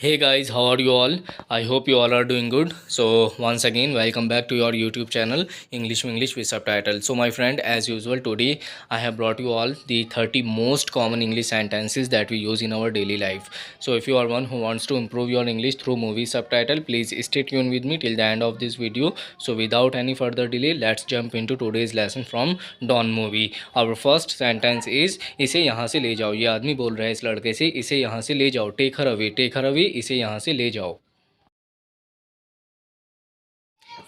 Hey guys, how are you all? I hope you all are doing good. So once again, welcome back to your YouTube channel English with subtitle. So my friend, as usual, today I have brought you all the 30 most common English sentences that we use in our daily life. So if you are one who wants to improve your English through movie subtitle, please stay tuned with me till the end of this video. So without any further delay, let's jump into today's lesson from Dawn movie. Our first sentence is इसे यहाँ से ले जाओ. ये आदमी बोल रहा है इस लड़के से, इसे यहाँ से ले जाओ. Take her away, take her away, इसे यहाँ से ले जाओ.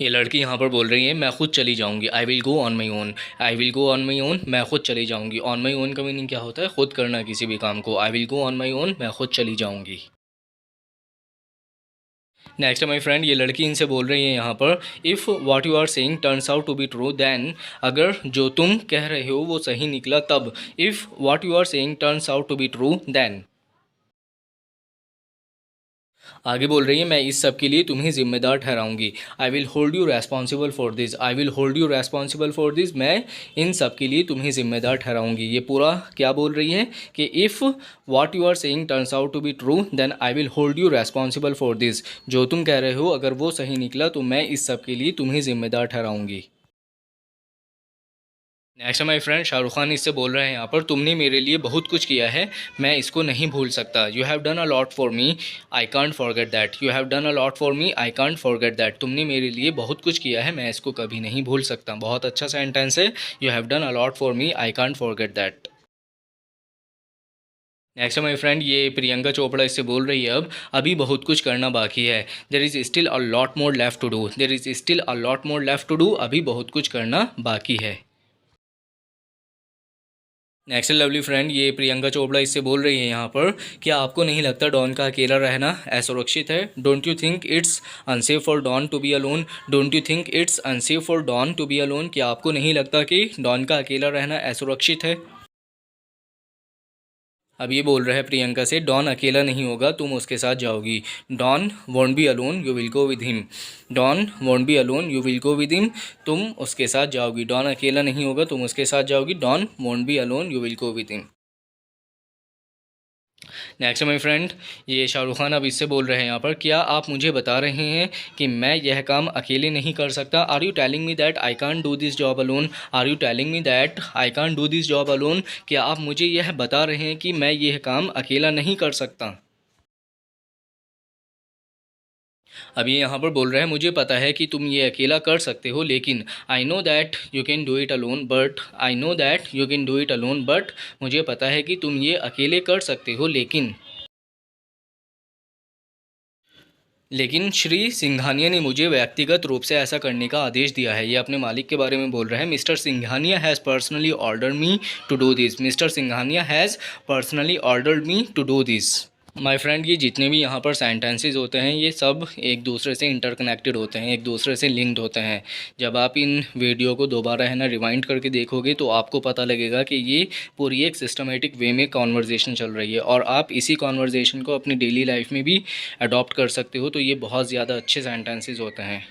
ये लड़की यहाँ पर बोल रही है मैं खुद चली जाऊँगी. I will go on my own. I will go on my own, मैं खुद चली जाऊँगी. ऑन माई ओन का मीनिंग क्या होता है? खुद करना किसी भी काम को. I will go on my own, मैं खुद चली जाऊँगी. नेक्स्ट माई फ्रेंड, ये लड़की इनसे बोल रही है यहाँ पर, if what you are saying turns out to be true then, अगर जो तुम कह रहे हो वो सही निकला तब. If what you are saying turns out to be true then. आगे बोल रही है मैं इस सब के लिए तुम्हें ज़िम्मेदार ठहराऊंगी. I will hold you responsible for this. I will hold you responsible for this, मैं इन सब के लिए तुम्हें ज़िम्मेदार ठहराऊंगी. ये पूरा क्या बोल रही है कि if what you are saying turns out to be true then I will hold you responsible for this. जो तुम कह रहे हो अगर वो सही निकला तो मैं इस सब के लिए तुम्हें ज़िम्मेदार ठहराऊंगी. Next my friend, Shahrukh Khan इससे बोल रहे हैं यहाँ पर, तुमने मेरे लिए बहुत कुछ किया है, मैं इसको नहीं भूल सकता. You have done a lot for me, I can't forget that. You have done a lot for me, I can't forget that. तुमने मेरे लिए बहुत कुछ किया है, मैं इसको कभी नहीं भूल सकता. बहुत अच्छा सेंटेंस है. You have done a lot for me, I can't forget that. Next my friend, ये प्रियंका चोपड़ा इससे बोल रही है अब, अभी बहुत कुछ करना बाकी है. There is still a lot more left to do. There is still a lot more left to do, अभी बहुत कुछ करना बाकी है. नेक्स्ट लवली फ्रेंड, ये प्रियंका चोपड़ा इससे बोल रही है यहाँ पर, क्या आपको नहीं लगता डॉन का अकेला रहना असुरक्षित है? Don't you think it's unsafe for Don to be alone. Don't you think it's unsafe for Don to be alone, क्या आपको नहीं लगता कि डॉन का अकेला रहना असुरक्षित है? अब ये बोल रहा है प्रियंका से, डॉन अकेला नहीं होगा, तुम उसके साथ जाओगी. Don won't be alone, you will go with him. Don won't be alone, you will go with him, तुम उसके साथ जाओगी. डॉन अकेला नहीं होगा, तुम उसके साथ जाओगी. Don won't be alone, you will go with him. Next my friend, ये शाहरुख खान अब इससे बोल रहे हैं यहाँ पर, क्या आप मुझे बता रहे हैं कि मैं यह काम अकेले नहीं कर सकता? Are you telling me that I can't do this job alone? Are you telling me that I can't do this job alone, क्या आप मुझे यह बता रहे हैं कि मैं यह काम अकेला नहीं कर सकता? अब ये यहाँ पर बोल रहे हैं, मुझे पता है कि तुम ये अकेला कर सकते हो, लेकिन I know that you can do it alone but, I know that you can do it alone but, मुझे पता है कि तुम ये अकेले कर सकते हो, लेकिन श्री सिंघानिया ने मुझे व्यक्तिगत रूप से ऐसा करने का आदेश दिया है. ये अपने मालिक के बारे में बोल रहा है. Mister Singhania has personally ordered me to do this. Mister Singhania has personally ordered me to do this. My friend, ये जितने भी यहाँ पर सेंटेंसेस होते हैं ये सब एक दूसरे से इंटरकनेक्टेड होते हैं, एक दूसरे से लिंक्ड होते हैं. जब आप इन वीडियो को दोबारा है ना रिवाइंड करके देखोगे तो आपको पता लगेगा कि ये पूरी एक सिस्टमेटिक वे में कॉन्वर्जेसन चल रही है और आप इसी कॉन्वर्जेसन को अपनी डेली लाइफ में भी अडॉप्ट कर सकते हो. तो ये बहुत ज़्यादा अच्छे सेंटेंसेस होते हैं.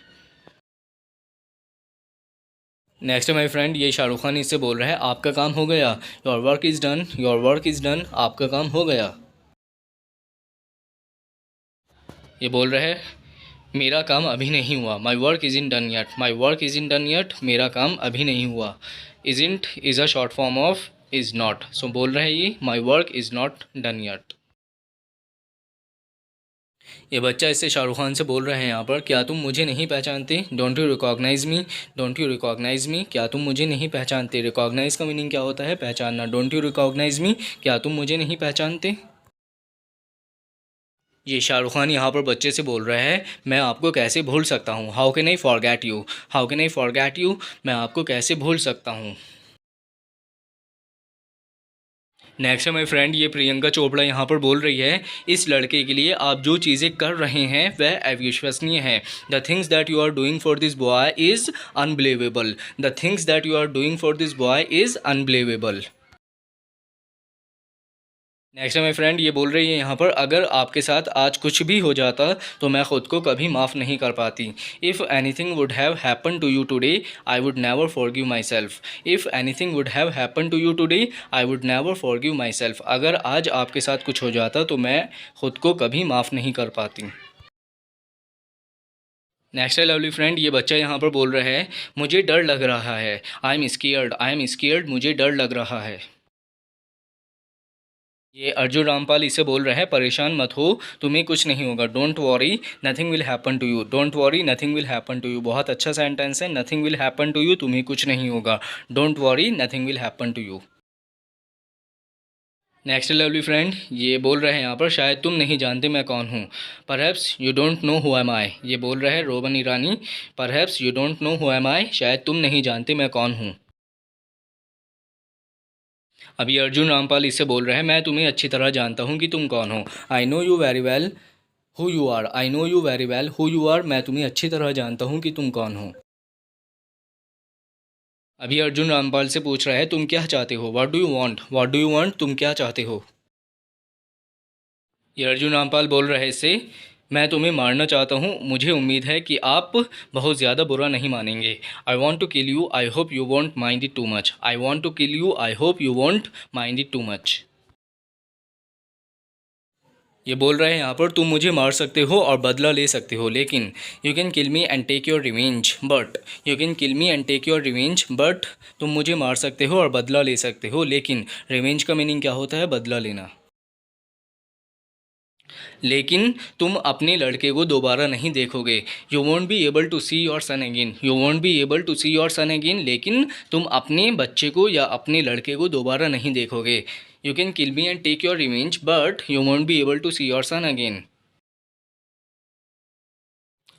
नेक्स्ट माय फ्रेंड, ये शाहरुख खान इससे बोल रहा है, आपका काम हो गया. Your work is done, your work is done, आपका काम हो गया. ये बोल रहे हैं, मेरा काम अभी नहीं हुआ. My work isn't done yet. My work isn't done yet, मेरा काम अभी नहीं हुआ. Is is a short form of is not. सो बोल रहे हैं ये, my work is not done yet. ये बच्चा इससे शाहरुख खान से बोल रहे हैं यहाँ पर, क्या तुम मुझे नहीं पहचानते? Don't you recognise me. Don't you recognise me, क्या तुम मुझे नहीं पहचानते? रिकॉग्नाइज का मीनिंग क्या होता है? पहचानना. डोंट यू रिकॉग्नाइज मी, क्या तुम मुझे नहीं पहचानते? ये शाहरुख खान यहाँ पर बच्चे से बोल रहा है, मैं आपको कैसे भूल सकता हूँ. How can I forget you. How can I forget you, मैं आपको कैसे भूल सकता हूँ. नेक्स्ट है माय फ्रेंड, ये प्रियंका चोपड़ा यहाँ पर बोल रही है, इस लड़के के लिए आप जो चीज़ें कर रहे हैं वह अविश्वसनीय है. The things that you are doing for this boy is unbelievable. The things that you are doing for this boy is unbelievable. Next है माई फ्रेंड, ये बोल रही है यहाँ पर, अगर आपके साथ आज कुछ भी हो जाता तो मैं ख़ुद को कभी माफ़ नहीं कर पाती। If anything would have happen to you today I would never forgive myself. If anything would have happen to you today I would never forgive myself. अगर आज आपके साथ कुछ हो जाता तो मैं ख़ुद को कभी माफ़ नहीं कर पाती। नेक्स्ट है लवली फ्रेंड, ये बच्चा यहाँ पर बोल रहा है, मुझे डर लग रहा है। आई एम स्केयर्ड, मुझे डर लग रहा है। ये अर्जुन रामपाल इससे बोल रहे हैं, परेशान मत हो, तुम्हें कुछ नहीं होगा। Don't worry nothing will happen to you. Don't worry nothing will happen to you, बहुत अच्छा सेंटेंस है। Nothing will happen to you, तुम्हें कुछ नहीं होगा। Don't worry nothing will happen to you. Next lovely friend, ये बोल रहे हैं यहाँ पर, शायद तुम नहीं जानते मैं कौन हूँ। Perhaps you don't know who am I. ये बोल रहे हैं Boman Irani, perhaps you don't know who am I, शायद तुम नहीं जानते मैं कौन हूँ। अभी अर्जुन रामपाल इससे बोल रहे हैं, मैं तुम्हें अच्छी तरह जानता हूँ कि तुम कौन हो। I know you very well who you are. I know you very well who you are, मैं तुम्हें अच्छी तरह जानता हूँ कि तुम कौन हो। अभी अर्जुन रामपाल से पूछ रहा है, तुम क्या चाहते हो। What do you want. What do you want, तुम क्या चाहते हो। ये अर्जुन रामपाल बोल रहे इससे, मैं तुम्हें मारना चाहता हूँ, मुझे उम्मीद है कि आप बहुत ज़्यादा बुरा नहीं मानेंगे। I want to kill you, I hope you won't mind it too much. I want to kill you, I hope you won't mind it too much. ये बोल रहे हैं यहाँ पर, तुम मुझे मार सकते हो और बदला ले सकते हो, लेकिन you can kill me and take your revenge but. You can kill me and take your revenge but, तुम मुझे मार सकते हो और बदला ले सकते हो, लेकिन रिवेंज का मीनिंग क्या होता है, बदला लेना। लेकिन तुम अपने लड़के को दोबारा नहीं देखोगे। You won't be able to see your son again. You won't be able to see your son again, लेकिन तुम अपने बच्चे को या अपने लड़के को दोबारा नहीं देखोगे। You can kill me and take your revenge but you won't be able to see your son again.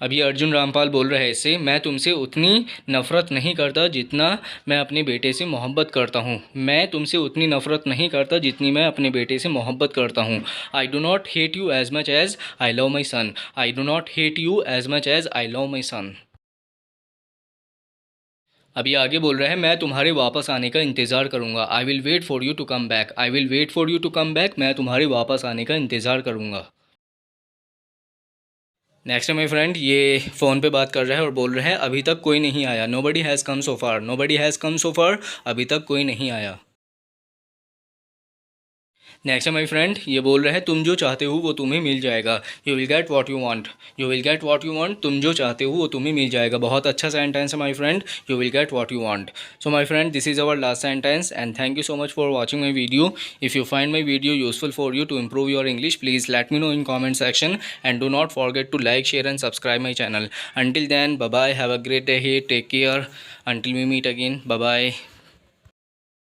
अभी अर्जुन रामपाल बोल रहे हैं इससे, मैं तुमसे उतनी नफ़रत नहीं करता जितना मैं अपने बेटे से मोहब्बत करता हूँ। मैं तुमसे उतनी नफ़रत नहीं करता जितनी मैं अपने बेटे से मोहब्बत करता हूँ। I do not hate you as much as I love my son. I do not hate you as much as I love my son. अभी आगे बोल रहा है, मैं तुम्हारे वापस आने का इंतज़ार करूँगा। I will wait for you to come back. I will wait for you to come back, मैं तुम्हारे वापस आने का इंतज़ार करूँगा। नेक्स्ट है माई फ्रेंड, ये फ़ोन पे बात कर रहा है और बोल रहा है, अभी तक कोई नहीं आया। Nobody has come so far. Nobody has come so far, अभी तक कोई नहीं आया। नेक्स्ट है माई फ्रेंड, ये बोल रहे हैं, तुम जो चाहते हो वो तुम्हें मिल जाएगा। You will get what you want. You will get what you want, तुम जो चाहते हो वो तुम्हें मिल जाएगा। बहुत अच्छा सेंटेंस है my friend, you will get what you want. So my friend, this is our last sentence and thank you so much for watching my video. If you find my video useful for you to improve your English, please let me know in comment section and do not forget to like, share and subscribe my channel. Until then, bye bye, have a great day here, take care, until we meet again, bye bye.